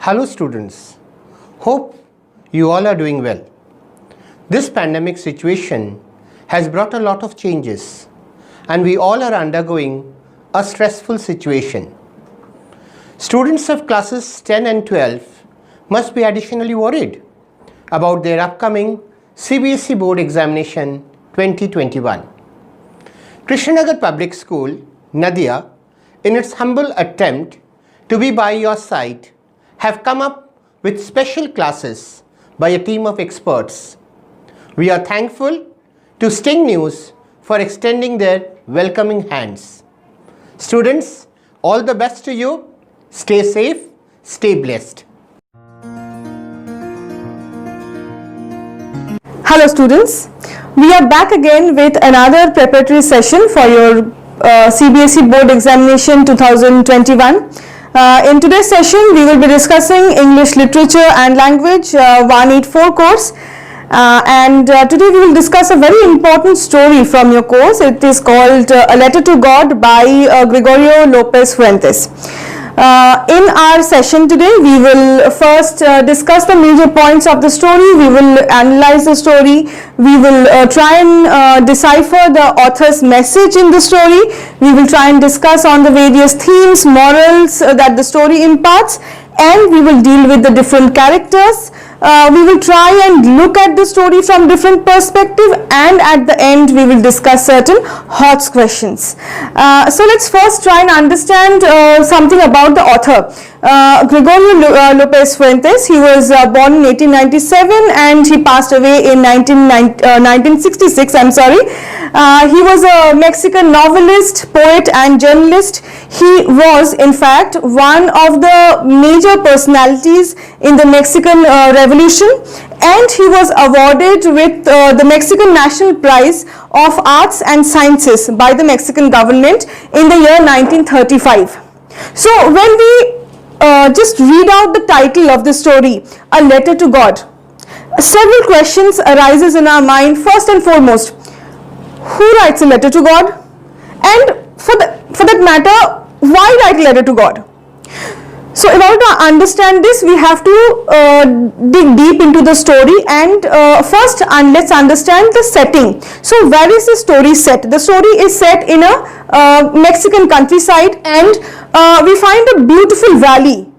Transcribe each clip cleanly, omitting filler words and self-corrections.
Hello students, hope you all are doing well. This pandemic situation has brought a lot of changes and we all are undergoing a stressful situation. Students of classes 10 and 12 must be additionally worried about their upcoming CBSE board examination 2021. Krishnanagar Public School, Nadia, in its humble attempt to be by your side, have come up with special classes by a team of experts. We are thankful to Sting News for extending their welcoming hands. Students, all the best to you. Stay safe, stay blessed. Hello students, we are back again with another preparatory session for your CBSE board examination 2021. In today's session, we will be discussing English Literature and Language 184 course. Today we will discuss a very important story from your course. It is called A Letter to God by Gregorio Lopez Fuentes. In our session today, we will first discuss the major points of the story. We will analyze the story. We will try and decipher the author's message in the story. We will try and discuss on the various themes, morals that the story imparts, and we will deal with the different characters. We will try and look at the story from different perspectives, and at the end we will discuss certain hot questions. So let's first try and understand something about the author. Gregorio Lopez Fuentes, he was born in 1897 and he passed away in 1966. He was a Mexican novelist, poet and journalist. He was in fact one of the major personalities in the Mexican Revolution, and he was awarded with the Mexican National Prize of Arts and Sciences by the Mexican government in the year 1935. So when we just read out the title of the story, A Letter to God, several questions arises in our mind. First and foremost, who writes a letter to God? And for that matter, why write a letter to God? So in order to understand this, we have to dig deep into the story, and first let's understand the setting. So where is the story set? The story is set in a Mexican countryside, and we find a beautiful valley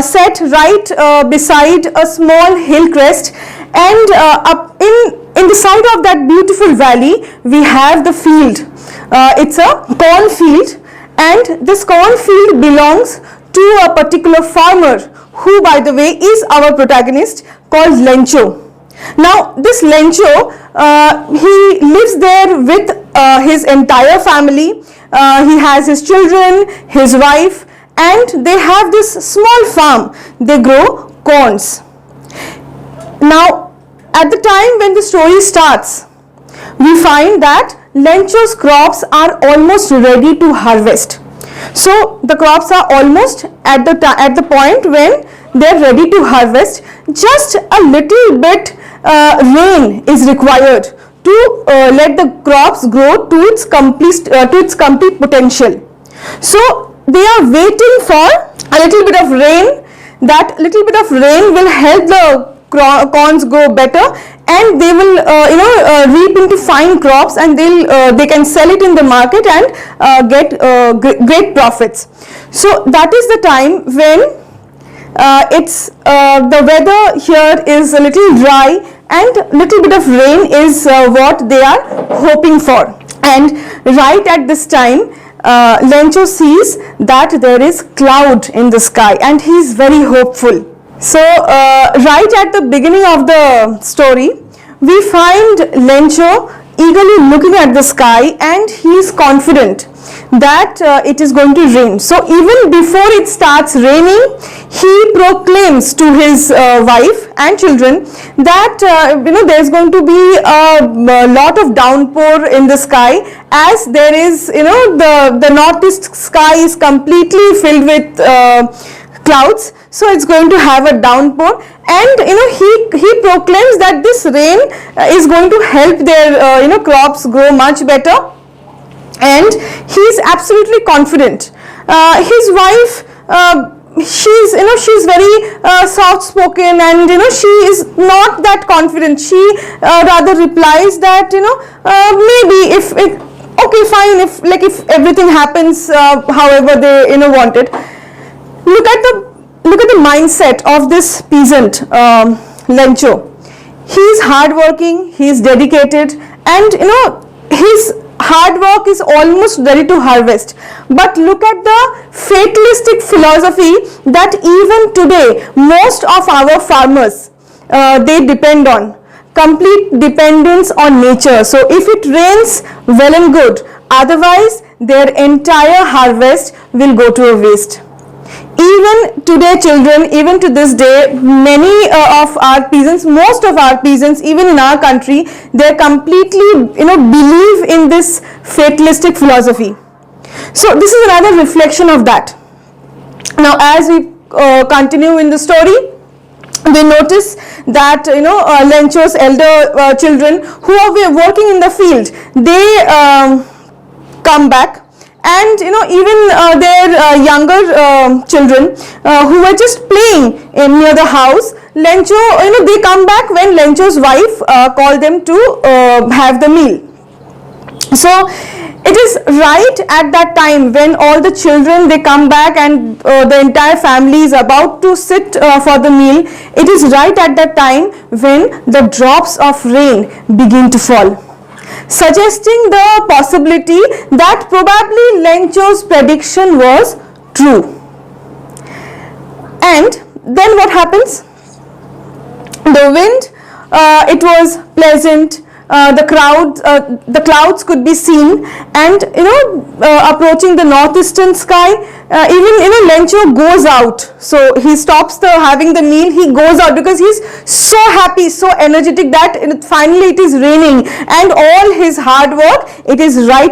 set right beside a small hill crest, and up in the side of that beautiful valley we have the field. It's a corn field, and this corn field belongs to a particular farmer who, by the way, is our protagonist, called Lencho. Now this Lencho, he lives there with his entire family. He has his children, his wife, and they have this small farm. They grow corns. Now at the time when the story starts, we find that Lencho's crops are almost ready to harvest. So the crops are almost at the point when they are ready to harvest. Just a little bit rain is required to let the crops grow to its complete potential. So they are waiting for a little bit of rain. That little bit of rain will help the corns grow better, and they will reap into fine crops, and they can sell it in the market and get great profits. So that is the time when the weather here is a little dry, and little bit of rain is what they are hoping for. And right at this time, Lencho sees that there is cloud in the sky, and he is very hopeful. So right at the beginning of the story, we find Lencho eagerly looking at the sky, and he is confident that it is going to rain. So even before it starts raining, he proclaims to his wife and children that there is going to be a lot of downpour in the sky, as there is the northeast sky is completely filled with clouds. So it's going to have a downpour, and he proclaims that this rain is going to help their crops grow much better, and he is absolutely confident. His wife she's very soft spoken, and she is not that confident. She rather replies that maybe if it, okay, fine, if everything happens however they want it. Look at the mindset of this peasant, Lencho. He is hardworking, he is dedicated, and his hard work is almost ready to harvest. But look at the fatalistic philosophy that even today most of our farmers they depend on. Complete dependence on nature. So if it rains, well and good, otherwise their entire harvest will go to a waste. Even today, children, even to this day, many of our peasants, most of our peasants, even in our country, they completely believe in this fatalistic philosophy. So this is another reflection of that. Now as we continue in the story, we notice that Lencho's elder children who are working in the field, they come back, and even their younger children who were just playing near the house, Lencho, they come back when Lencho's wife called them to have the meal. So it is right at that time when all the children they come back and the entire family is about to sit for the meal. It is right at that time when the drops of rain begin to fall, suggesting the possibility that probably Lencho's prediction was true. And then what happens? The wind, it was pleasant. The clouds could be seen, and approaching the northeastern sky, even Lencho goes out. So he stops having the meal, he goes out because he's so happy, so energetic that finally it is raining, and all his hard work, it is right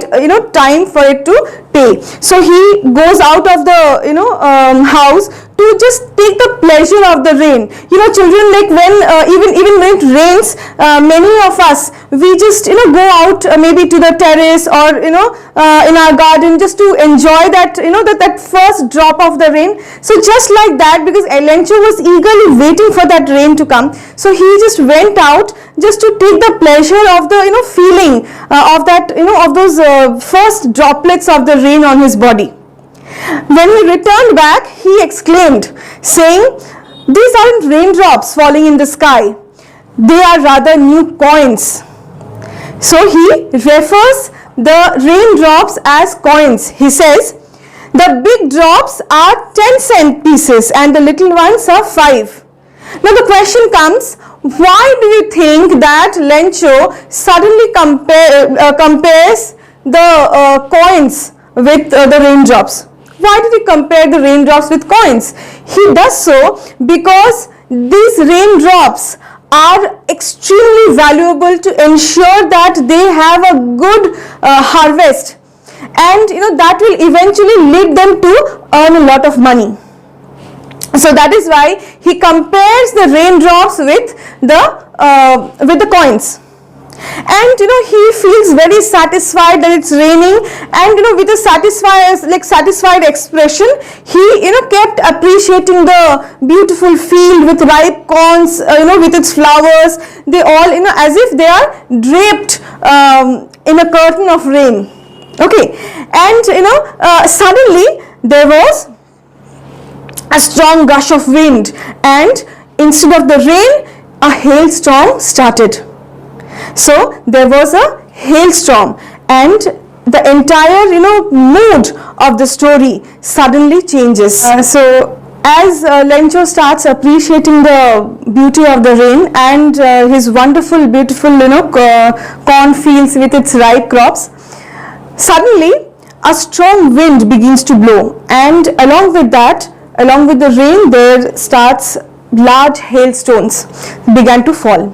time for it to pay. So he goes out of the house to just take the pleasure of the rain. Children, like when even when it rains, many of us, we just go out maybe to the terrace or in our garden just to enjoy that that first drop of the rain. So just like that, because Lencho was eagerly waiting for that rain to come, so he just went out just to take the pleasure of the feeling of that of those first droplets of the rain on his body. When he returned back, he exclaimed, saying, "These aren't raindrops falling in the sky, they are rather new coins." So he refers the raindrops as coins. He says, the big drops are 10-cent pieces and the little ones are 5. Now the question comes, why do you think that Lencho suddenly compares the coins with the raindrops? Why did he compare the raindrops with coins? He does so because these raindrops are extremely valuable to ensure that they have a good harvest, and that will eventually lead them to earn a lot of money. So that is why he compares the raindrops with the coins. And he feels very satisfied that it's raining, and with a satisfied expression, he kept appreciating the beautiful field with ripe corns, with its flowers. They all as if they are draped in a curtain of rain. Okay, and suddenly there was a strong gush of wind, and instead of the rain, a hailstorm started. So there was a hailstorm, and the entire mood of the story suddenly changes. So as Lencho starts appreciating the beauty of the rain and his wonderful, beautiful corn fields with its ripe crops, suddenly a strong wind begins to blow, and along with the rain, there starts large hailstones began to fall.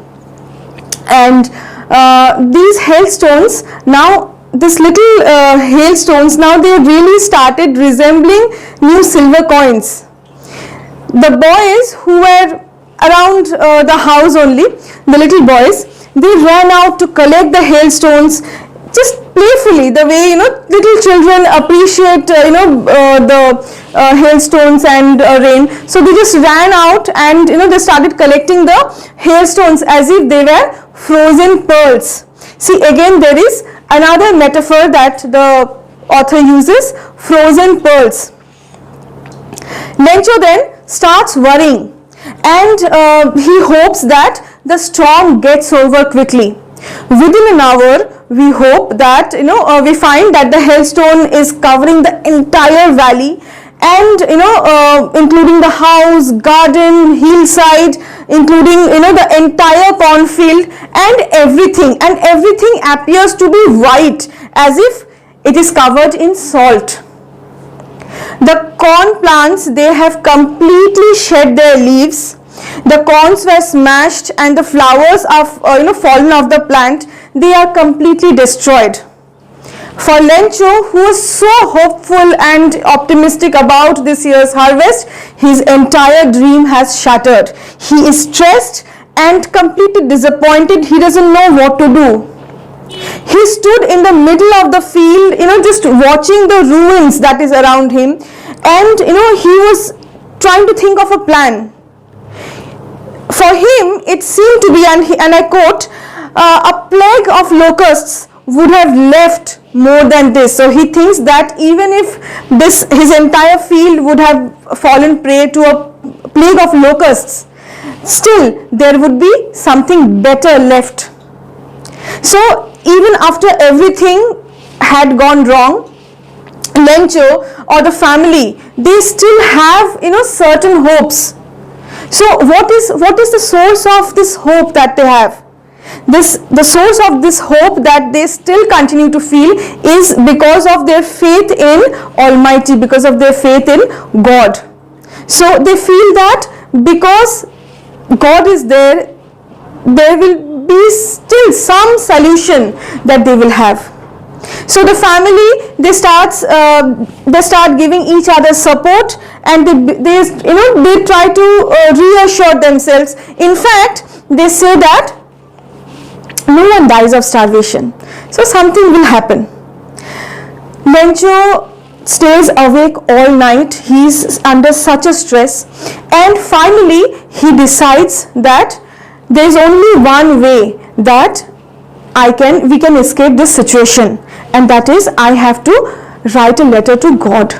And these hailstones, now this little hailstones, now they really started resembling new silver coins. The boys who were around the house only, the little boys, they ran out to collect the hailstones, just playfully, the way little children appreciate the hailstones and rain. So they just ran out and they started collecting the hailstones as if they were frozen pearls. See, again there is another metaphor that the author uses, frozen pearls. Lencho then starts worrying, and he hopes that the storm gets over quickly. Within an hour, we hope that we find that the hailstone is covering the entire valley, and including the house, garden, hillside, including the entire cornfield, and everything appears to be white, as if it is covered in salt. The corn plants, they have completely shed their leaves. The corns were smashed and the flowers are fallen off the plant. They are completely destroyed. For Lencho, who is so hopeful and optimistic about this year's harvest, his entire dream has shattered. He is stressed and completely disappointed. He doesn't know what to do. He stood in the middle of the field, just watching the ruins that is around him, and he was trying to think of a plan. For him, it seemed to be, and I quote, a plague of locusts would have left more than this. So he thinks that even if his entire field would have fallen prey to a plague of locusts, still there would be something better left. So even after everything had gone wrong, Lencho or the family, they still have certain hopes. So what is the source of this hope that they have? The source of this hope that they still continue to feel is because of their faith in Almighty, because of their faith in God. So they feel that because God is there, there will be still some solution that they will have. So the family, they start giving each other support, and they try to reassure themselves. In fact, they say that no one dies of starvation, so something will happen. Lencho stays awake all night. He's under such a stress, and finally he decides that there is only one way that we can escape this situation, and that is I have to write a letter to God.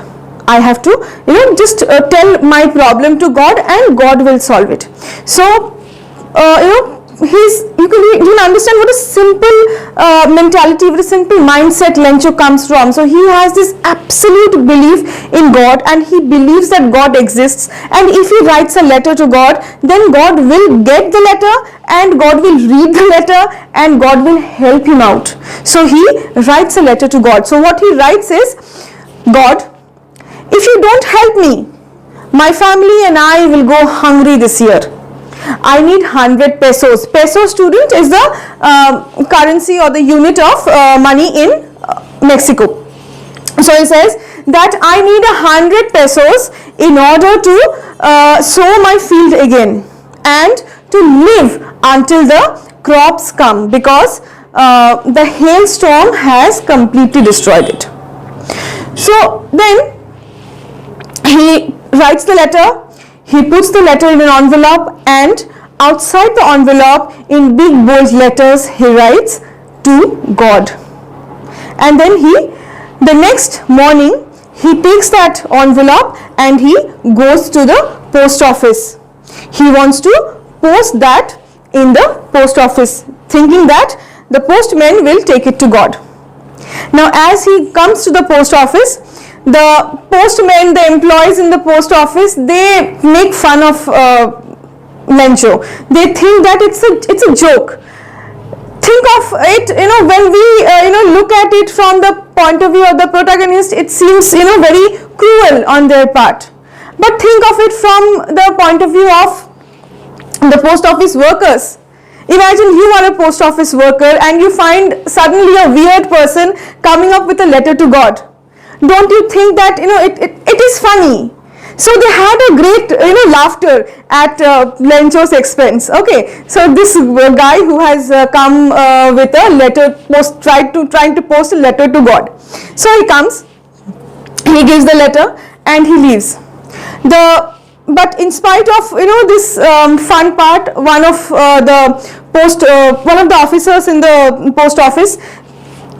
I have to just tell my problem to God, and God will solve it. So you can understand what a simple mentality, what a simple mindset Lencho comes from. So he has this absolute belief in God, and he believes that God exists, and if he writes a letter to God, then God will get the letter, and God will read the letter, and God will help him out. So he writes a letter to God. So what he writes is, God, if you don't help me, my family and I will go hungry this year. I need 100 pesos. Peso, student, is the currency or the unit of money in Mexico. So he says that I need 100 pesos in order to sow my field again and to live until the crops come, because the hailstorm has completely destroyed it. So then he writes the letter. He puts the letter in an envelope, and outside the envelope in big bold letters he writes, to God. And then the next morning he takes that envelope and he goes to the post office. He wants to post that in the post office, thinking that the postman will take it to God. Now as he comes to the post office, the postmen, the employees in the post office, they make fun of Lencho. They think that it's a joke. Think of it, when we look at it from the point of view of the protagonist, it seems very cruel on their part. But think of it from the point of view of the post office workers. Imagine you are a post office worker and you find suddenly a weird person coming up with a letter to God. Don't you think that it is funny? So they had a great, laughter at Lencho's expense. Okay, so this guy who has come with a letter, trying to post a letter to God. So he comes, he gives the letter, and he leaves. But in spite of this fun part, one of the officers in the post office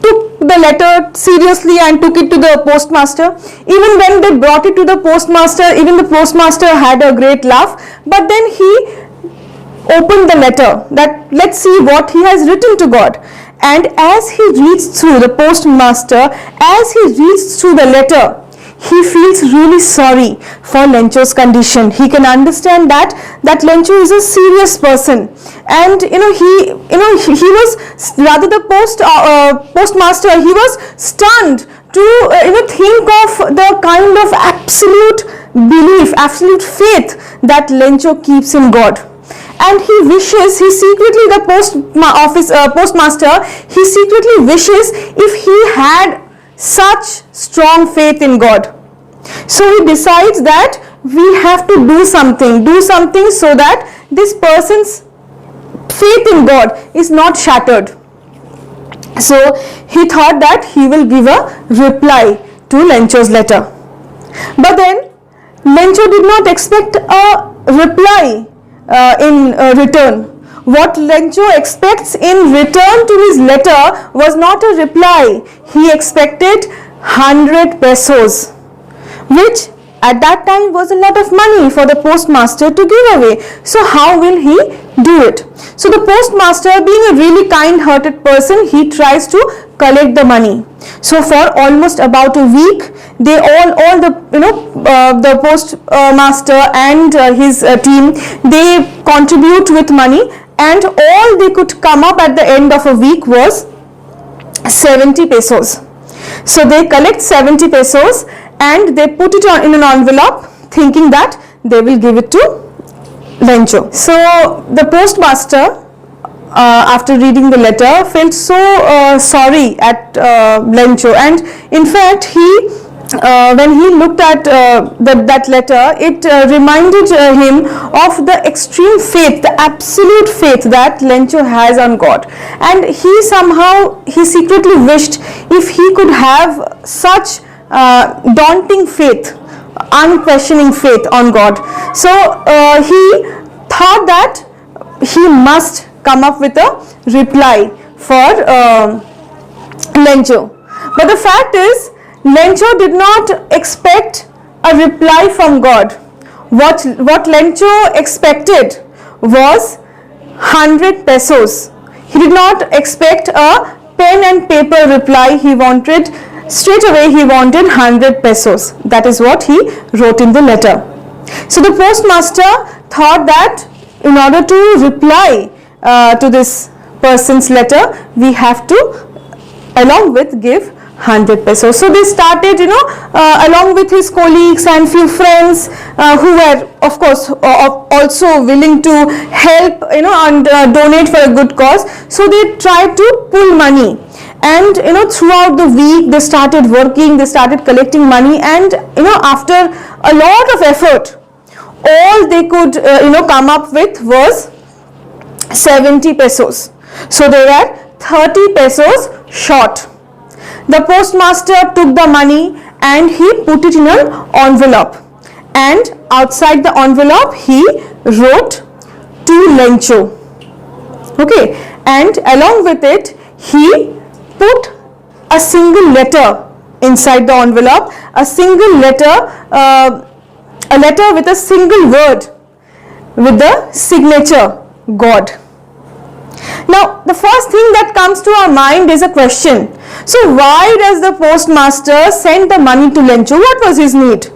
took the letter seriously and took it to the postmaster. Even when they brought it to the postmaster, even the postmaster had a great laugh. But then he opened the letter, that let's see what he has written to God. And as he reads through, the postmaster, as he reads through the letter, he feels really sorry for Lencho's condition. He can understand that Lencho is a serious person, and he was, rather the postmaster, he was stunned to think of the kind of absolute belief, absolute faith that Lencho keeps in God. And he wishes, the postmaster, he secretly wishes if he had such strong faith in God. So he decides that we have to do something so that this person's faith in God is not shattered. So he thought that he will give a reply to Lencho's letter. But then Lencho did not expect a reply in return. What Lencho expects in return to his letter was not a reply. He expected 100 pesos, which at that time was a lot of money for the postmaster to give away. So how will he do it? So the postmaster, being a really kind-hearted person, he tries to collect the money. So for almost about a week, they the postmaster and his team, they contribute with money, and all they could come up at the end of a week was 70 pesos. So they collect 70 pesos and they put it in an envelope, thinking that they will give it to Lencho. So the postmaster, after reading the letter, felt so sorry at Lencho, and in fact when he looked at that letter, it reminded him of the extreme faith, the absolute faith that Lencho has on God. And he secretly wished if he could have such daunting faith, unquestioning faith on God. So he thought that he must come up with a reply for Lencho. But the fact is, Lencho did not expect a reply from God. What Lencho expected was 100 pesos. He did not expect a pen and paper reply. He wanted 100 pesos. That is what he wrote in the letter. So the postmaster thought that in order to reply to this person's letter, we have to along with give 100 pesos. So they started, along with his colleagues and few friends who were, of course, also willing to help, and donate for a good cause. So they tried to pull money, and throughout the week they started working, they started collecting money, and after a lot of effort, all they could come up with was 70 pesos. So they were 30 pesos short. The postmaster took the money and he put it in an envelope, and outside the envelope he wrote to Lencho. Okay, and along with it he put a single letter inside the envelope, a single letter, a letter with a single word with the signature God. Now the first thing that comes to our mind is a question. So why does the postmaster send the money to Lencho? What was his need?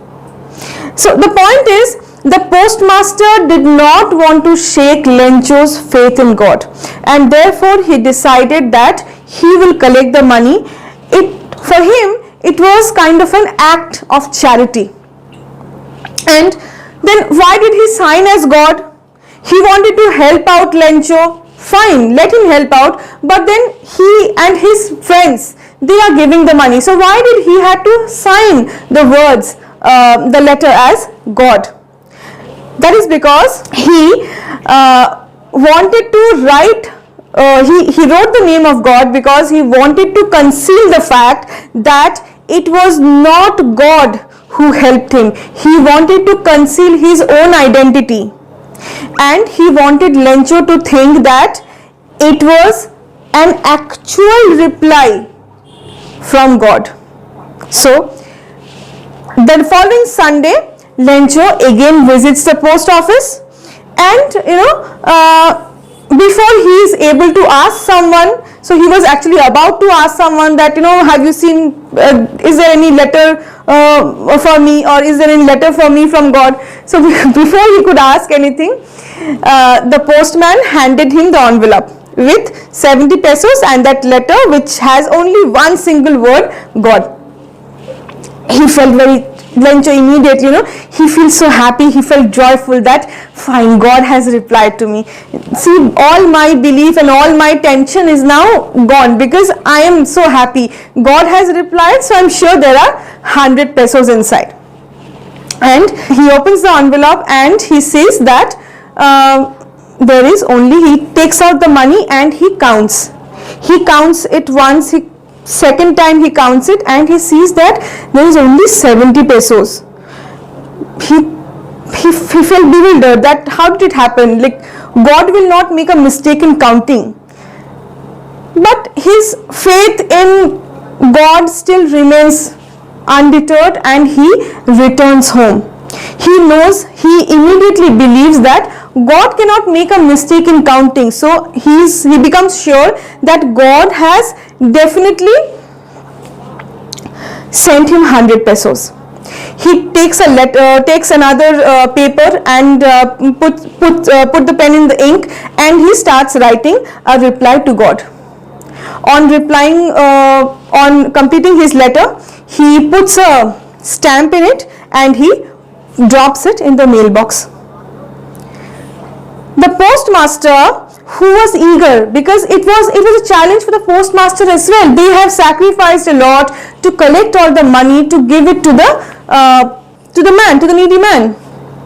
So the point is, the postmaster did not want to shake Lencho's faith in God, and therefore he decided that he will collect the money. For him it was kind of an act of charity. And then why did he sign as God? He wanted to help out Lencho. Fine, let him help out, but then he and his friends, they are giving the money. So why did he have to sign the words the letter as God. That is because he wanted to write, he wrote the name of God because he wanted to conceal the fact that it was not God who helped him. He wanted to conceal his own identity, and he wanted Lencho to think that it was an actual reply from God. So the following Sunday, Lencho again visits the post office, and before he is able to ask someone, so he was actually about to ask someone that, have you seen, is there any letter for me, or is there any letter for me from God? So before he could ask anything, the postman handed him the envelope with 70 pesos and that letter which has only one single word, God. He felt Lencho immediately, he feels so happy, he felt joyful that fine, God has replied to me. See, all my belief and all my tension is now gone because I am so happy. God has replied, so I am sure there are 100 pesos inside. And he opens the envelope and he sees that there is only, he takes out the money and he counts. He counts it once, second time he counts it and he sees that there is only 70 pesos. He felt bewildered that how did it happen? Like, God will not make a mistake in counting. But his faith in God still remains undeterred and he returns home. He knows, he immediately believes that God cannot make a mistake in counting. So he becomes sure that God has definitely sent him 100 pesos. He takes another paper and put the pen in the ink, and he starts writing a reply to God. On completing his letter, he puts a stamp in it and he drops it in the mailbox. The postmaster, who was eager, because it was a challenge for the postmaster as well. They have sacrificed a lot to collect all the money to give it to the needy man.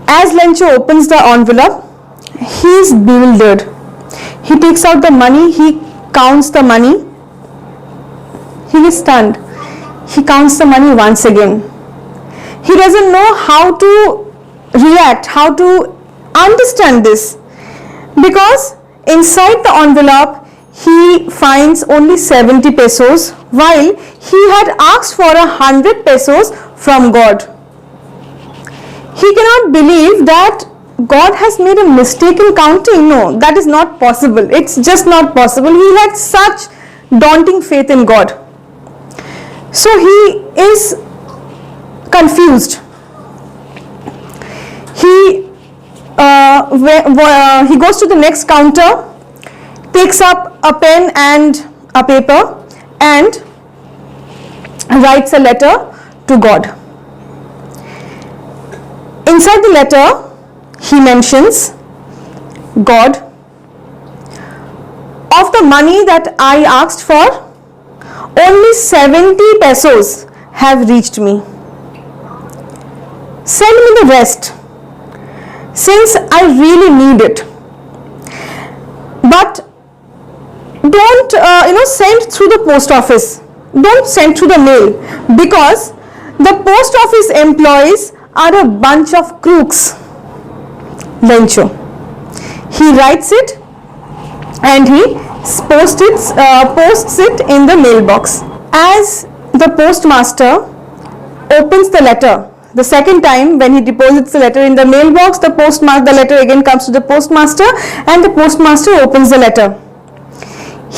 As Lencho opens the envelope, he is bewildered. He takes out the money, he counts the money. He is stunned. He counts the money once again. He doesn't know how to react, how to understand this, because inside the envelope he finds only 70 pesos while he had asked for 100 pesos from God. He cannot believe that God has made a mistake in counting. No, that is not possible. It's just not possible. He had such daunting faith in God. So he is confused. He goes to the next counter, takes up a pen and a paper and writes a letter to God. Inside the letter, he mentions, God, of the money that I asked for, only 70 pesos have reached me. Send me the rest, since I really need it. But don't send through the post office. Don't send through the mail, because the post office employees are a bunch of crooks. Lencho. He writes it and he posts it in the mailbox. As the postmaster opens the letter, the second time when he deposits the letter in the mailbox, the letter again comes to the postmaster and the postmaster opens the letter.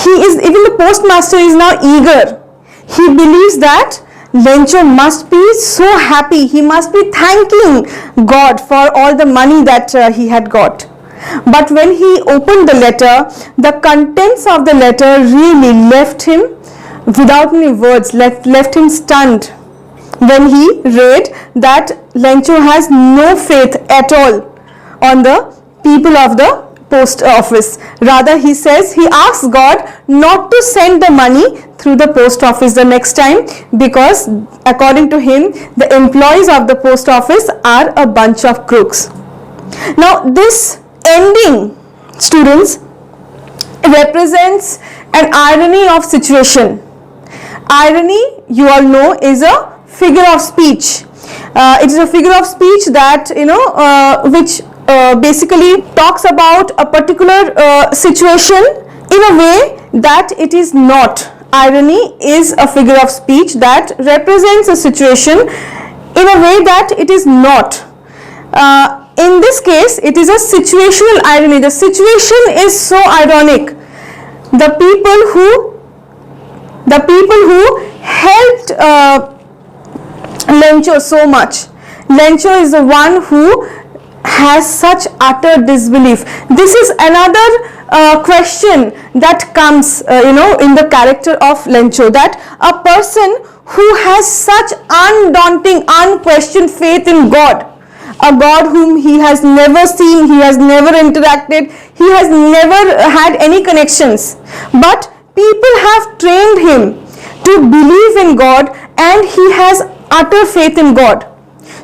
Even the postmaster is now eager. He believes that Lencho must be so happy. He must be thanking God for all the money that he had got. But when he opened the letter, the contents of the letter really left him without any words, left him stunned when he read that Lencho has no faith at all on the people of the post office. Rather, he says he asks God not to send the money through the post office the next time, because according to him, the employees of the post office are a bunch of crooks. Now, this ending, students, represents an irony of situation. Irony, you all know, is a figure of speech. It is a figure of speech that, which basically talks about a particular situation in a way that it is not. Irony is a figure of speech that represents a situation in a way that it is not. In this case, it is a situational irony. The situation is so ironic. The people who helped Lencho so much. Lencho is the one who has such utter disbelief. This is another question that comes, in the character of Lencho, that a person who has such undaunting, unquestioned faith in God, a God whom he has never seen, he has never interacted, he has never had any connections, but people have trained him to believe in God, and he has utter faith in God.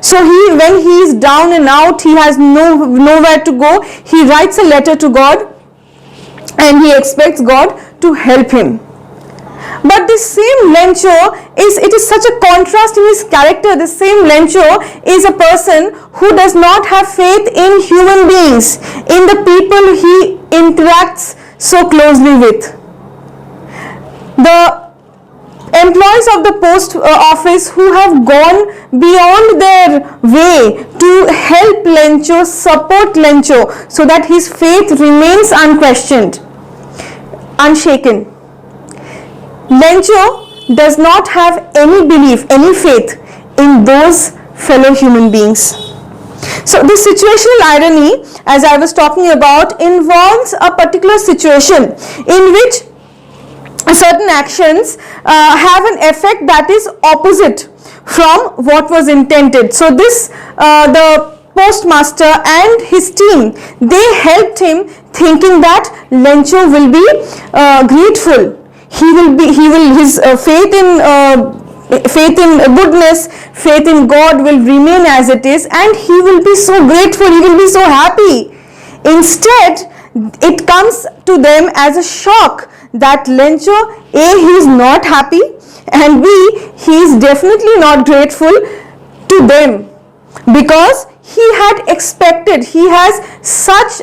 So when he is down and out, he has nowhere to go, he writes a letter to God and he expects God to help him. But this same Lencho it is such a contrast in his character. The same Lencho is a person who does not have faith in human beings, in the people he interacts so closely with. The employees of the post office who have gone beyond their way to help Lencho, support Lencho, so that his faith remains unquestioned, unshaken. Lencho does not have any belief, any faith in those fellow human beings. So this situational irony, as I was talking about, involves a particular situation in which certain actions have an effect that is opposite from what was intended. So the postmaster and his team, they helped him thinking that Lencho will be grateful. His faith in goodness, faith in God will remain as it is, and he will be so grateful, he will be so happy. Instead, it comes to them as a shock that Lencho, A, he is not happy, and B, he is definitely not grateful to them, because he had expected, he has such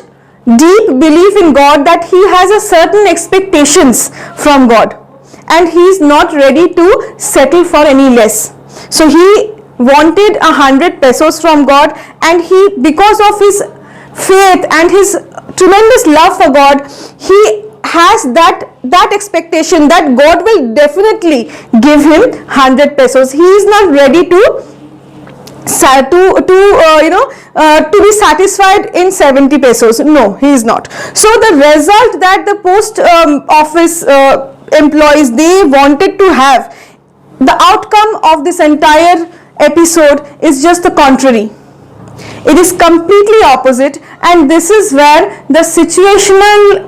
deep belief in God that he has a certain expectations from God, and he is not ready to settle for any less. So he wanted 100 pesos from God, and he, because of his faith and his tremendous love for God, he has that expectation that God will definitely give him 100 pesos. He is not ready to be satisfied in 70 pesos. No, he is not. So the result that the post office employees, they wanted to have, the outcome of this entire episode is just the contrary. It is completely opposite, and this is where the situational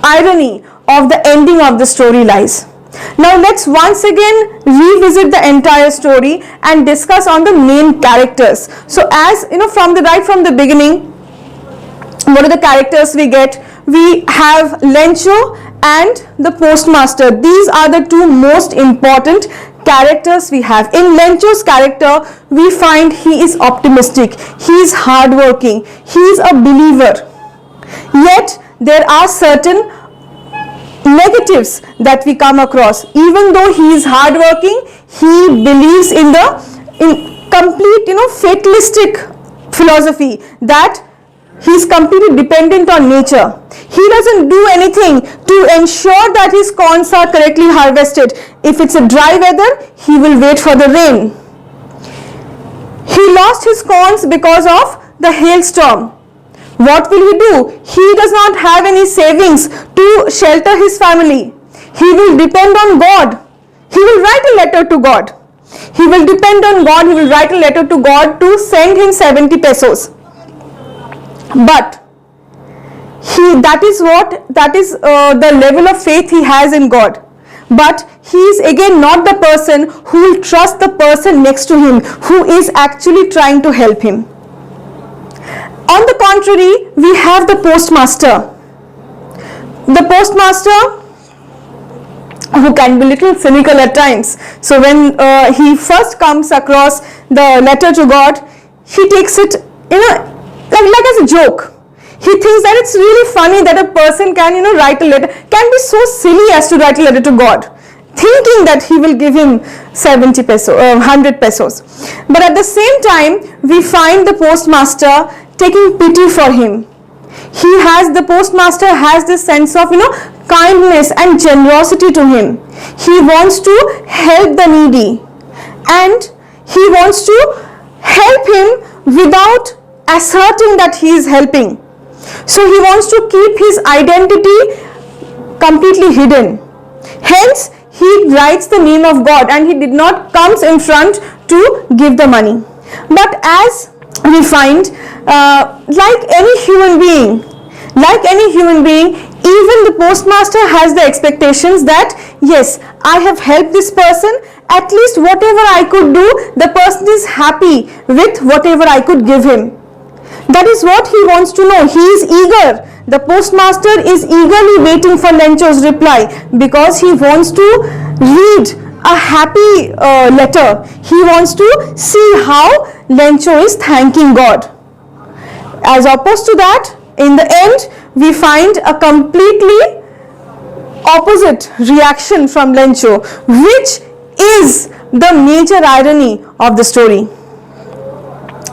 irony of the ending of the story lies. Now let's once again revisit the entire story and discuss on the main characters. So as from the beginning, what are the characters we get? We have Lencho and the postmaster. These are the two most important characters we have. In Lencho's character, we find he is optimistic, he is hardworking, he is a believer. Yet there are certain negatives that we come across. Even though he is hardworking, he believes in complete fatalistic philosophy, that he is completely dependent on nature. He doesn't do anything to ensure that his corns are correctly harvested. If it's a dry weather, he will wait for the rain. He lost his corns because of the hailstorm. What will he do? He does not have any savings to shelter his family. He will depend on God. He will write a letter to God. He will depend on God. He will write a letter to God to send him 70 pesos. But he that is the level of faith he has in God. But he is again not the person who will trust the person next to him who is actually trying to help him. On the contrary, we have the postmaster. The postmaster, who can be little cynical at times. So when he first comes across the letter to God, he takes it, like as a joke. He thinks that it's really funny that a person can, write a letter, can be so silly as to write a letter to God, thinking that he will give him 70 pesos, 100 pesos. But at the same time, we find the postmaster taking pity for him. The postmaster has this sense of, kindness and generosity to him. He wants to help the needy, and he wants to help him without asserting that he is helping. So he wants to keep his identity completely hidden. Hence, he writes the name of God and he did not come in front to give the money. But as we find, like any human being, even the postmaster has the expectations that, yes, I have helped this person, at least whatever I could do, the person is happy with whatever I could give him. That is what he wants to know. He is eager. The postmaster is eagerly waiting for Lencho's reply because he wants to read a happy letter. He wants to see how Lencho is thanking God. As opposed to that, in the end, we find a completely opposite reaction from Lencho, which is the major irony of the story.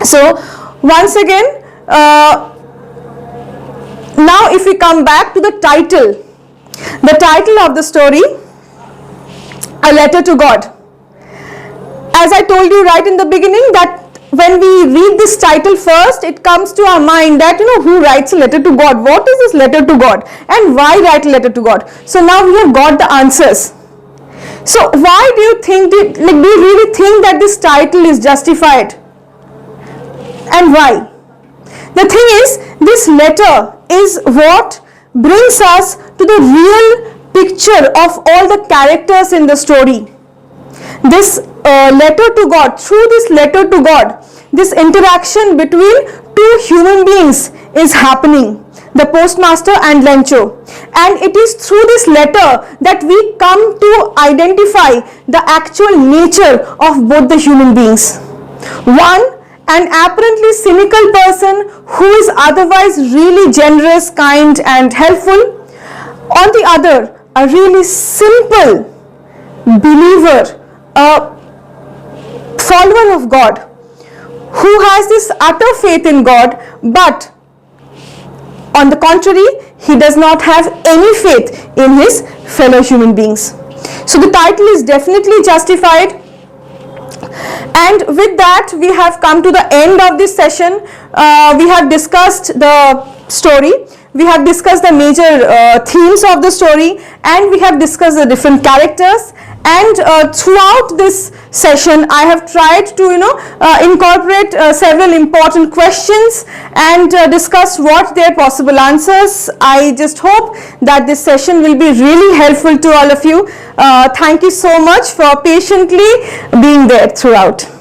So, once again, now if we come back to the title of the story, A Letter to God. As I told you right in the beginning, that when we read this title first, it comes to our mind that, who writes a letter to God? What is this letter to God? And why write a letter to God? So now we have got the answers. So why do you think, do you really think that this title is justified? And why? The thing is, this letter is what brings us to the real picture of all the characters in the story. This letter to God, through this letter to God, this interaction between two human beings is happening, the postmaster and Lencho. And it is through this letter that we come to identify the actual nature of both the human beings. One, an apparently cynical person who is otherwise really generous, kind and helpful. On the other, a really simple believer, a follower of God, who has this utter faith in God, but on the contrary, he does not have any faith in his fellow human beings. So the title is definitely justified. And with that, we have come to the end of this session. We have discussed the story, we have discussed the major themes of the story, and we have discussed the different characters. And throughout this session, I have tried to incorporate several important questions and discuss what their possible answers. I just hope that this session will be really helpful to all of you. Thank you so much for patiently being there throughout.